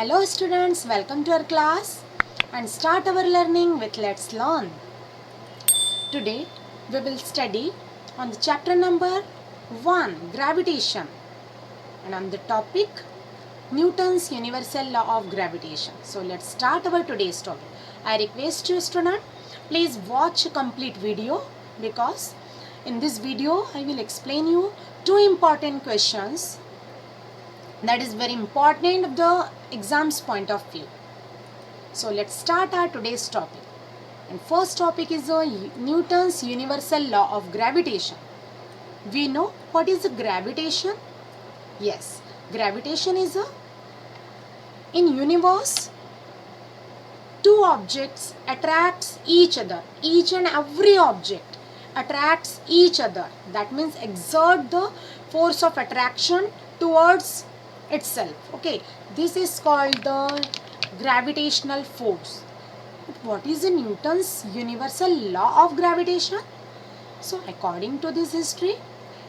Hello students, welcome to our class and start our learning with Let's Learn. Today we will study on the chapter number 1, Gravitation, and on the topic Newton's Universal Law of Gravitation. So let's start our today's topic. I request you student, please watch a complete video because in this video I will explain you two important questions that is very important of the exam's point of view. So let's start our today's topic. And first topic is Newton's universal law of gravitation. We know what is gravitation? Yes, gravitation is in universe two objects attracts each other. Each and every object attracts each other. That means exert the force of attraction towards itself. Okay, this is called the gravitational force. What is the Newton's universal law of gravitation? So according to this history,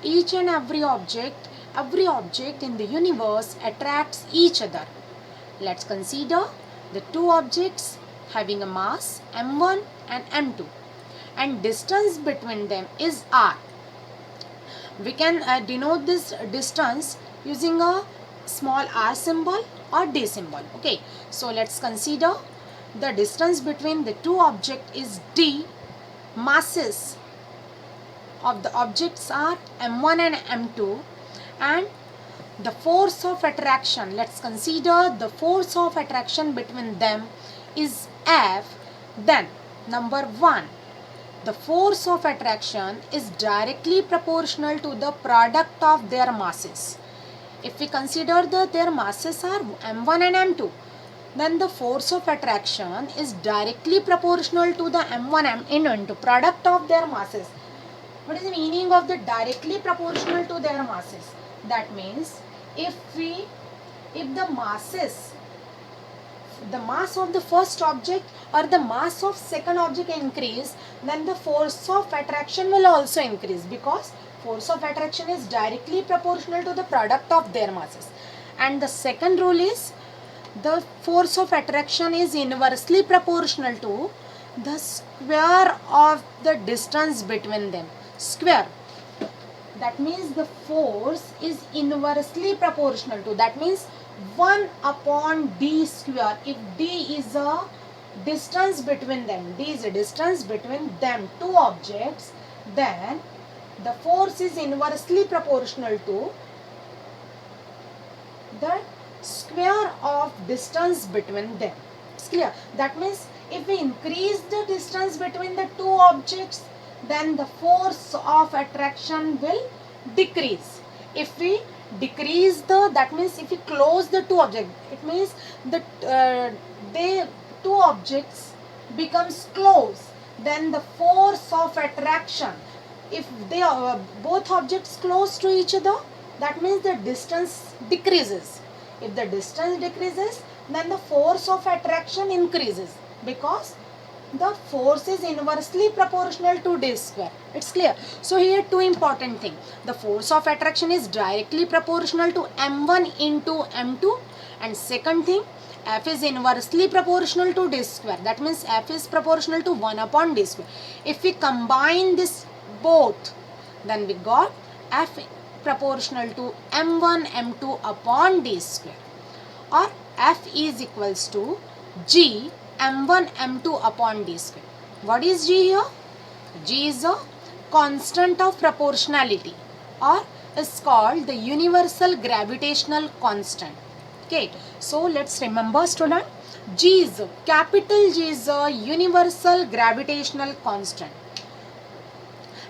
each and every object in the universe attracts each other. Let's consider the two objects having a mass m1 and m2 and distance between them is r. We can denote this distance using a small r symbol or d symbol. Okay, so let's consider the distance between the two objects is d. Masses of the objects are m1 and m2 and the force of attraction, let's consider the force of attraction between them is F. Then number 1, the force of attraction is directly proportional to the product of their masses. If we consider that their masses are m1 and m2, then the force of attraction is directly proportional to the m1 into product of their masses. What is the meaning of the directly proportional to their masses? That means if the mass of the first object or the mass of second object increase, then the force of attraction will also increase because force of attraction is directly proportional to the product of their masses. And the second rule is the force of attraction is inversely proportional to the square of the distance between them. Square. That means the force is inversely proportional to, that means 1 upon d square. If d is a distance between them, d is a distance between them two objects, then the force is inversely proportional to the square of distance between them. It's clear? That means if we increase the distance between the two objects, then the force of attraction will decrease. If we decrease that means if we close the two objects, it means the two objects becomes close, then the force of attraction, if they are both objects close to each other, that means the distance decreases. If the distance decreases, then the force of attraction increases because the force is inversely proportional to d square. It's clear? So here two important things. The force of attraction is directly proportional to m1 into m2, and second thing, F is inversely proportional to d square. That means F is proportional to 1 upon d square. If we combine this both, then we got F proportional to m1 m2 upon d square, or F is equals to G m1 m2 upon d square. What is G here? G is a constant of proportionality, or is called the universal gravitational constant. Okay, so let's remember student, G is capital G is a universal gravitational constant,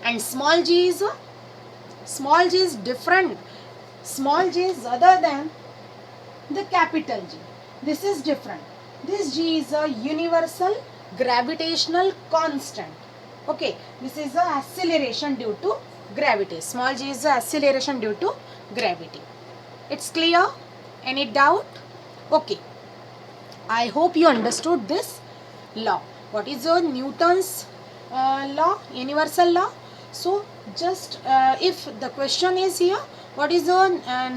and small g is different. Small g is other than the capital G. This is different. This G is a universal gravitational constant. Okay, this is a acceleration due to gravity. Small g is a acceleration due to gravity. It's clear? Any doubt? Okay, I hope you understood this law. What is Newton's law, universal law? So just if the question is here, what is the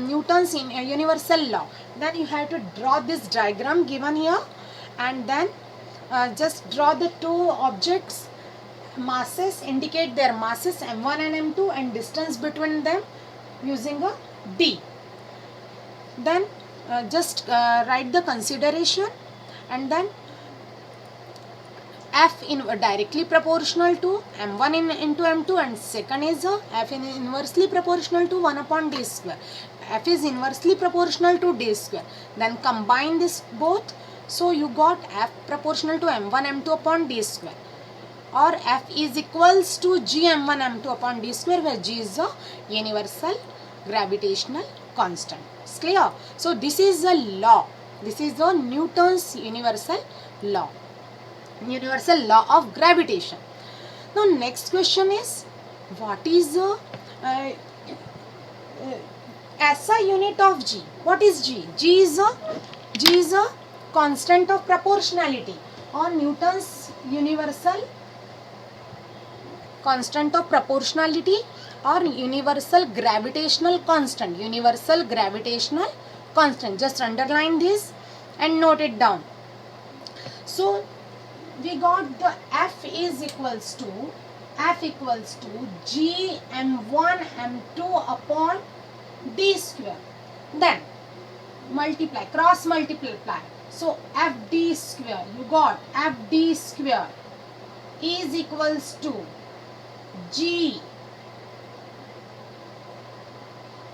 Newton's universal law? Then you have to draw this diagram given here, and then just draw the two objects masses, indicate their masses m1 and m2 and distance between them using a d. Then just write the consideration, and then f in directly proportional to m1 into m2, and second is f in inversely proportional to 1 upon d square. F is inversely proportional to d square. Then combine this both, so you got f proportional to m1 m2 upon d square, or f is equals to g m1 m2 upon d square, where g is a universal gravitational constant. It's clear? So this is a law. This is the Newton's universal law of gravitation. Now next question is, what is the SI unit of G? What is G? G is a constant of proportionality, or Newton's universal constant of proportionality, or universal gravitational constant. Universal gravitational constant. Just underline this and note it down. So we got the F equals to G m1 m2 upon d square. Then multiply, cross multiply. So fd square, you got fd square is equals to G,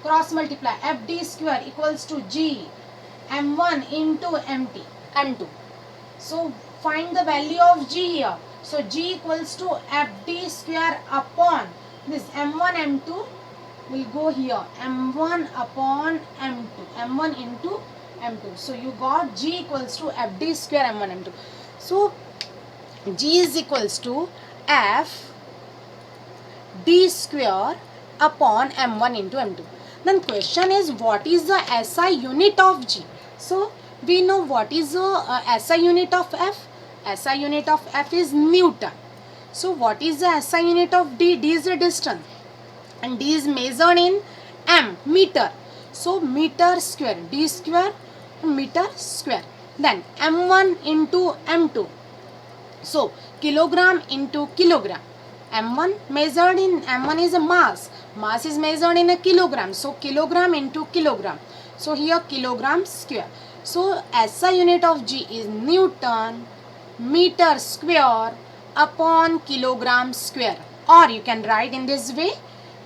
cross multiply, fd square equals to G m1 into m2. So find the value of G here. So G equals to fd square upon this m1 m2 will go here, m1 upon m2, m1 into m2. So you got G equals to fd square m1 m2. So G is equals to f d square upon m1 into m2. Then question is, what is the SI unit of G? So we know what is the SI unit of F. SI unit of F is Newton. So what is the SI unit of D? D is the distance, and D is measured in m, meter. So meter square, D square, meter square. Then m1 into m2. So kilogram into kilogram. m1 measured in, m1 is a mass. Mass is measured in a kilogram. So kilogram into kilogram. So here kilogram square. So SI unit of G is Newton meter square upon kilogram square. Or you can write in this way,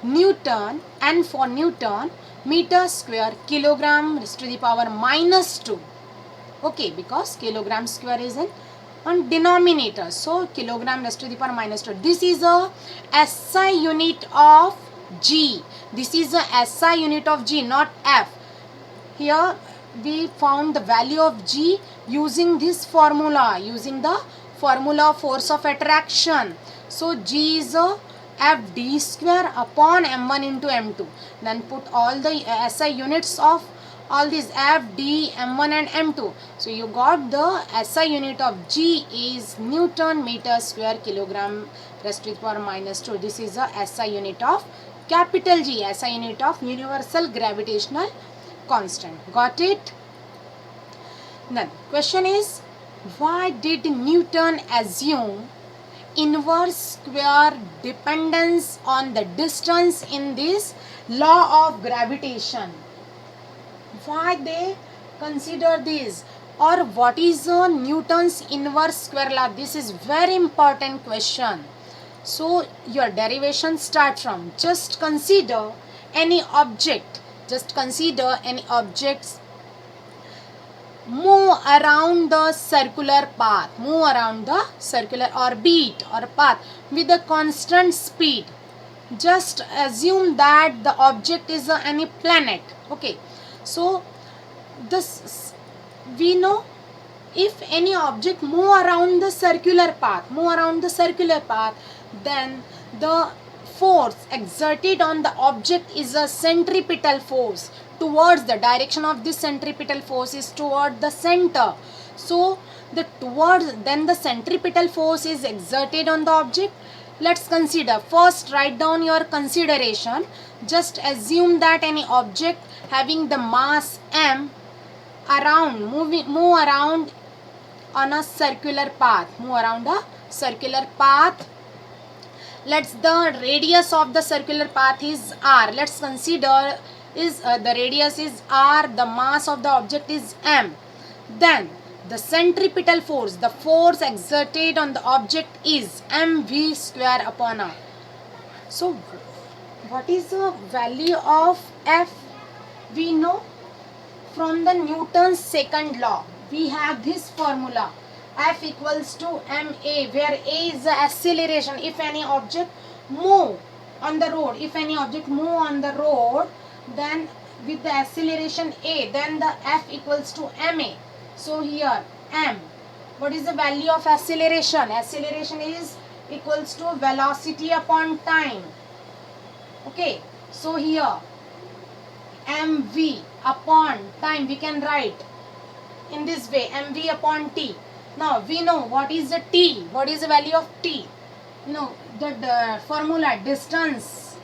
Newton, and for Newton meter square kilogram raised to the power minus 2. Okay, because kilogram square is in on denominator. So kilogram raised to the power minus 2. This is a SI unit of G. This is a SI unit of G, not F. Here we found the value of G using this formula, using the formula of force of attraction. So G is a fd square upon m1 into m2. Then put all the SI units of all these F, D, M1 and M2. So you got the SI unit of G is Newton meter square kilogram raised to the power minus 2. This is the SI unit of capital G, SI unit of universal gravitational constant. Got it? Then question is, why did Newton assume inverse square dependence on the distance in this law of gravitation? Why they consider this? Or what is Newton's inverse square law? This is very important question. So your derivation start from, just consider any object. Just consider any objects move around the circular path, move around the circular orbit or path with a constant speed. Just assume that the object is any planet. Okay, so this we know, if any object move around the circular path, then the force exerted on the object is a centripetal force. Towards the direction of this centripetal force is toward the center. So then the centripetal force is exerted on the object. Let's consider. First write down your consideration. Just assume that any object having the mass m move around on a circular path. Move around a circular path. Let's the radius of the circular path is r. Let's consider is the radius is r. The mass of the object is m. Then the centripetal force, the force exerted on the object is mv square upon r. So what is the value of F? We know from the Newton's second law. We have this formula. F equals to ma, where a is the acceleration. If any object move on the road, then with the acceleration a, then the F equals to ma. So here m. What is the value of acceleration? Acceleration is equals to velocity upon time. Okay, so here mv upon time we can write in this way, mv upon t. Now we know what is the t, what is the value of t. You know the formula distance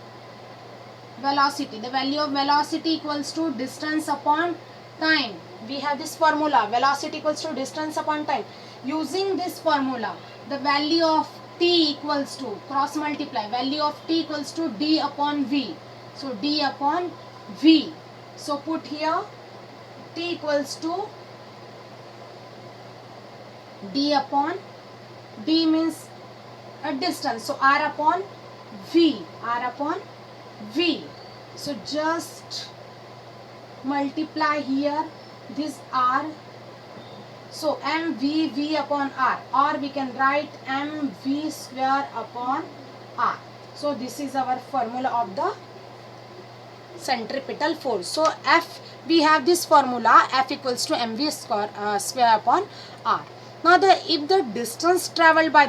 velocity, the value of velocity equals to distance upon time. We have this formula, velocity equals to distance upon time. Using this formula, the value of t equals to, cross multiply, value of t equals to d upon v. So d upon v. So put here t equals to d upon, d means a distance, so r upon v, so just multiply here this r. So mv upon r, or we can write mv square upon r. So this is our formula of the centripetal force. So F, we have this formula, F equals to mv square upon r. Now if the distance traveled by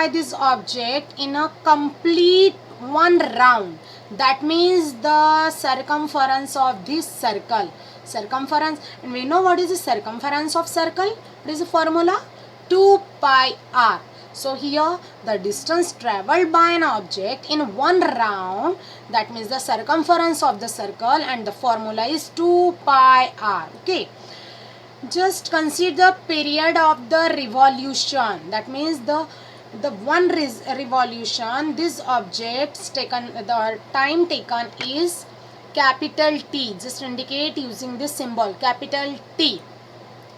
this object in a complete one round, that means the circumference of this circle, and we know what is the circumference of circle. What is the formula? 2 pi r. So here the distance traveled by an object in one round, that means the circumference of the circle, and the formula is 2 pi r. Okay, just consider the period of the revolution. That means the one revolution, this object's taken, the time taken is capital T. Just indicate using this symbol, capital T.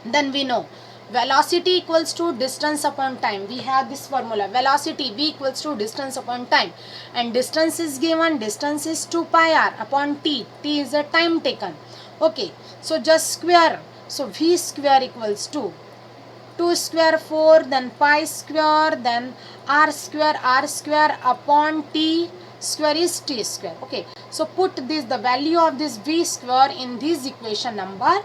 Then we know velocity equals to distance upon time. We have this formula, velocity v equals to distance upon time, and distance is given, distance is 2 pi r upon t. T is the time taken. Okay, so just square. So v square equals to 2 square 4, then pi square, then r square upon t square is t square. Okay, so put this, the value of this v square in this equation number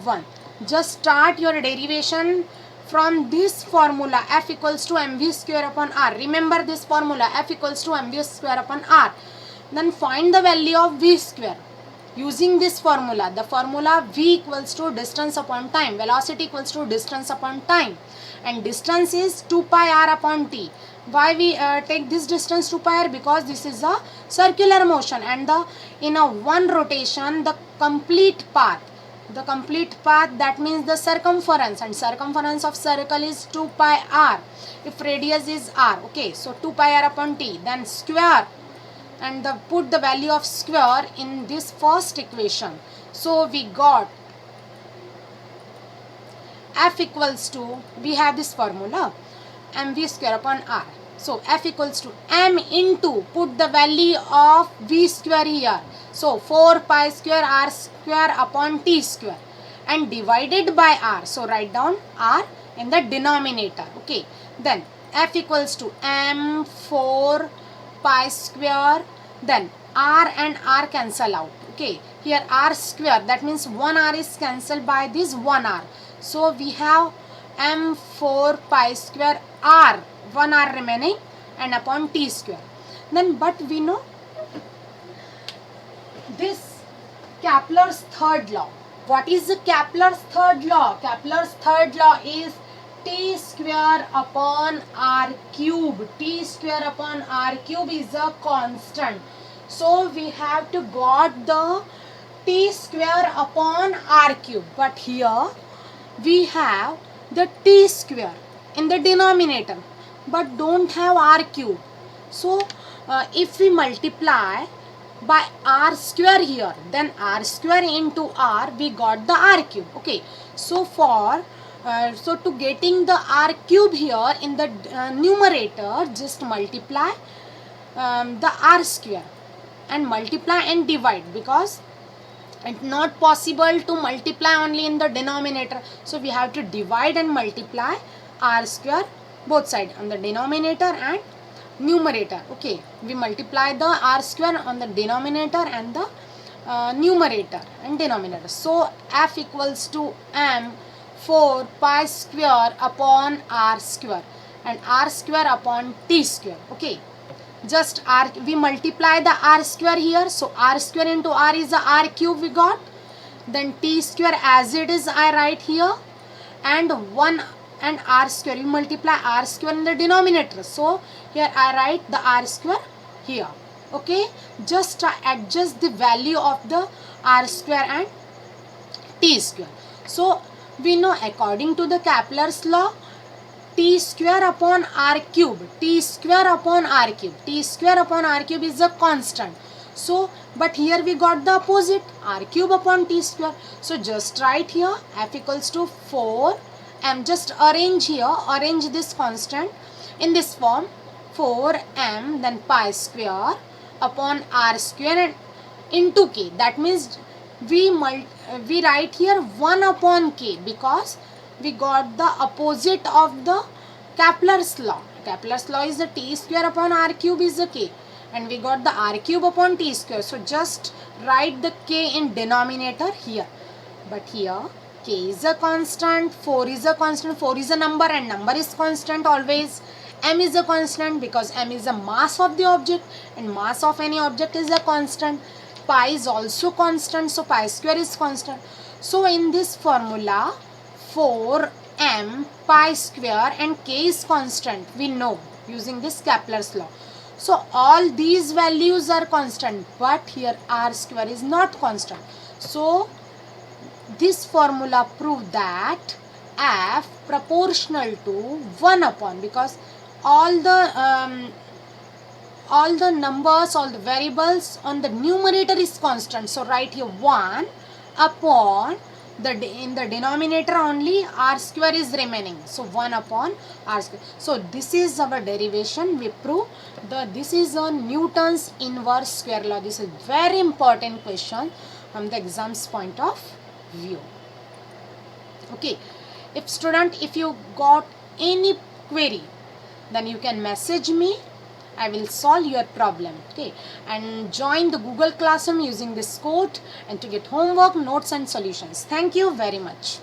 1. Just start your derivation from this formula, F equals to mv square upon r. Remember this formula, F equals to mv square upon r. Then find the value of v square. Using this formula, the formula v equals to distance upon time, velocity equals to distance upon time, and distance is 2 pi r upon t. Why we take this distance 2 pi r? Because this is a circular motion, and in a one rotation, the complete path, that means the circumference, and circumference of circle is 2 pi r if radius is r. Okay, so 2 pi r upon t, then square, and put the value of square in this first equation. So we got F equals to, we have this formula, mv square upon r. So F equals to m into, put the value of v square here. So 4 pi square r square upon t square, and divided by r. So write down r in the denominator. Okay, then F equals to m 4 pi square, then r and r cancel out. Okay, here r square, that means 1 r is cancelled by this 1 r. So we have m 4 pi square r, 1 r remaining, and upon t square. Then but we know this Kepler's third law. What is the Kepler's third law? Kepler's third law is t square upon r cube. T square upon r cube is a constant. So we have to got the t square upon r cube. But here we have the t square in the denominator but don't have r cube. So if we multiply by r square here, then r square into r, we got the r cube. Okay, so so to getting the r cube here in the numerator, just multiply the r square and multiply and divide, because it's not possible to multiply only in the denominator. So we have to divide and multiply r square both sides, on the denominator and numerator. Okay, we multiply the r square on the denominator and the numerator and denominator. So f equals to m 4 pi square upon r square and r square upon t square. Okay, just r, we multiply the r square here, so r square into r is the r cube we got. Then t square as it is I write here, and 1 and r square, we multiply r square in the denominator, so here I write the r square here. Okay, just adjust the value of the r square and t square. So we know according to the Kepler's law, t square upon r cube, t square upon r cube, t square upon r cube is a constant. So but here we got the opposite, r cube upon t square. So just write here f equals to 4 m, just arrange here, arrange this constant in this form, 4m then pi square upon r square and into k. That means we write here 1 upon k, because we got the opposite of the Kepler's law. Kepler's law is the t square upon r cube is the k, and we got the r cube upon t square. So just write the k in denominator here. But here k is a constant, 4 is a constant, 4 is a number and number is constant always. M is a constant because m is the mass of the object, and mass of any object is a constant. Pi is also constant, so pi square is constant. So in this formula, 4m pi square and k is constant, we know using this Kepler's law. So all these values are constant, but here r square is not constant. So this formula proves that f proportional to 1 upon, because all the numbers, all the variables on the numerator is constant. So write here 1 upon in the denominator only r square is remaining. So 1 upon r square. So this is our derivation. We prove this is a Newton's inverse square law. This is very important question from the exam's point of view. Okay, if you got any query, then you can message me. I will solve your problem. Okay, and join the Google Classroom using this code and to get homework, notes and solutions. Thank you very much.